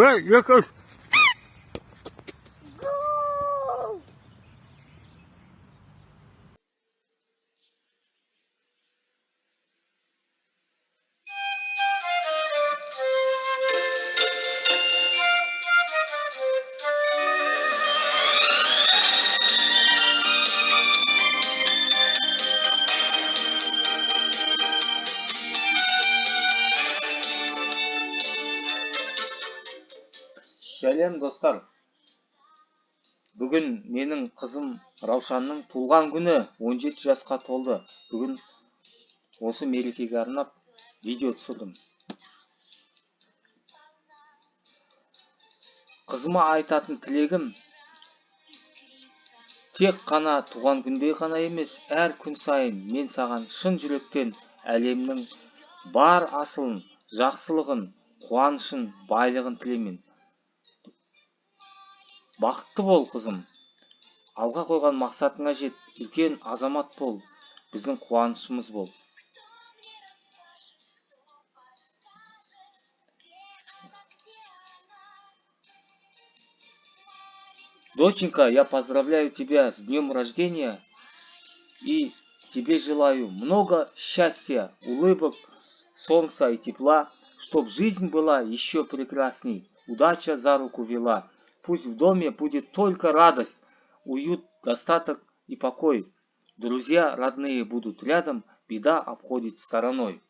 Bir, iki, üç. Сәлем достар. Бүгін менің қызым Раушанның туылған күні 17 жасқа толды. Бүгін осы мерекеге арнап видео түсірдім. Қызыма айтатын тілегім тек қана туған күнде ғана емес, әр күн сайын мен саған шын жүректен әлемнің бар асылын, жақсылығын, қуанышын, байлығын тілеймін. Бақытты бол, қызым. Алға қойған мақсатыңа жет, үлкен азамат бол, біздің қуанышымыз бол. Доченька, я поздравляю тебя с днем рождения и тебе желаю много счастья, улыбок, солнца и тепла, чтоб жизнь была еще прекрасней, удача за руку вела. Пусть в доме будет только радость, уют, достаток и покой. Друзья родные будут рядом, беда обходит стороной.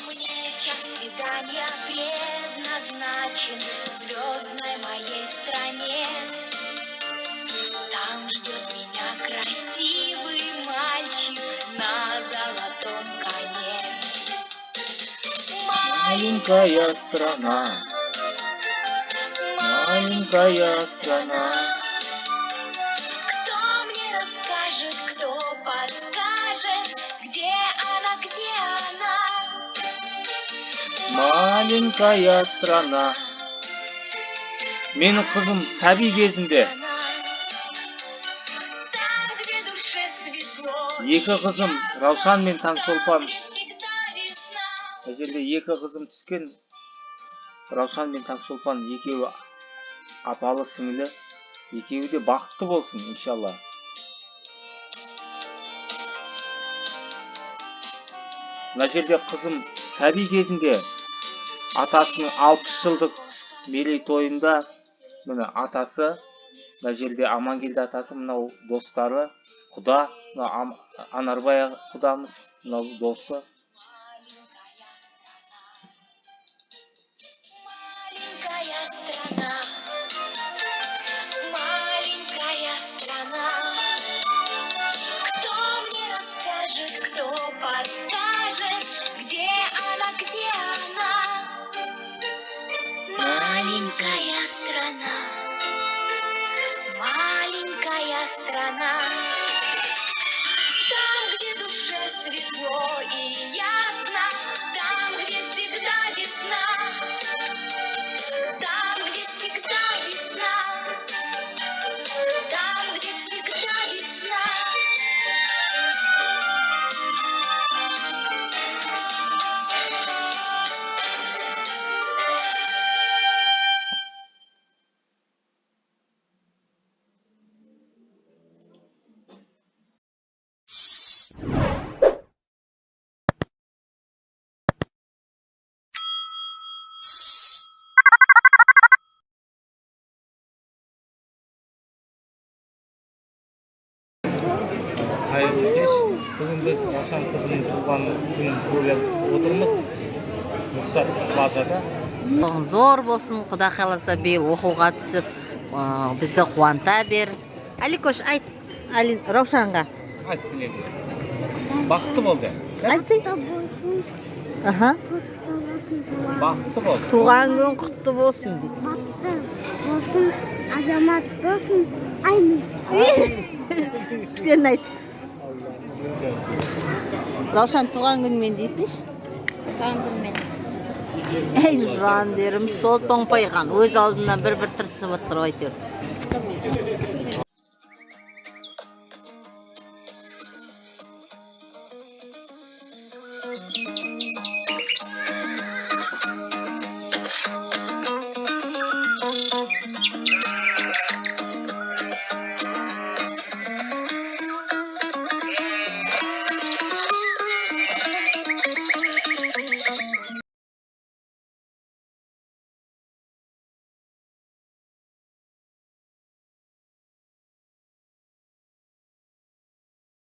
Мне час свидания предназначен в звездной моей стране. Там ждет меня красивый мальчик на золотом коне. Маленькая страна, маленькая страна. Кто мне расскажет, кто подскажет, где она, где она? Маленькая страна. Менің қызым сәби кезінде Там, где душе светло, екі қызым Раушан мен Таңшолпан. всегда весна. Бұл жерде екі қызым түскен. Раушан мен Таңшолпан екеуі апалы сіңілі. Екеуі де бақытты болсын, иншалла. Мына жерде қызым сәби кезінде атасының 60 жылдық мерейтойында міне атасы, мына жерде Амангелді атасы, мынау достары, құда, мынау Анарбай құдамыз, мынау досы. Маленькая страна, кто мне расскажет, кто подскажет, где она, где она? Маленькая страна, маленькая страна, там, где душе светло и ясно, там, где всегда весна. Там, где всегда весна, там, где всегда весна. Қайырлы кеш. Бүгін біз Раушан қызының туған күнін тойлап отырмыз. Рұқсат плазада. Зор болсын, Құда қаласа биыл оқуға түсіп, бізді қуанта бер. Аликош, айт Раушанға. Айт тілегі. Бақытты болды. Айтсай. Аха. Бақытты болды. Туған күн құтты болсын дейді. Бақытты болсын, азамат болсын, аймын. Сен айт. Раушан туған күнмен дейсінші? Туған күнмен. Ей жан дерім, сол тоңпайған. Өз алдынан бір тырысып отырып айтыр.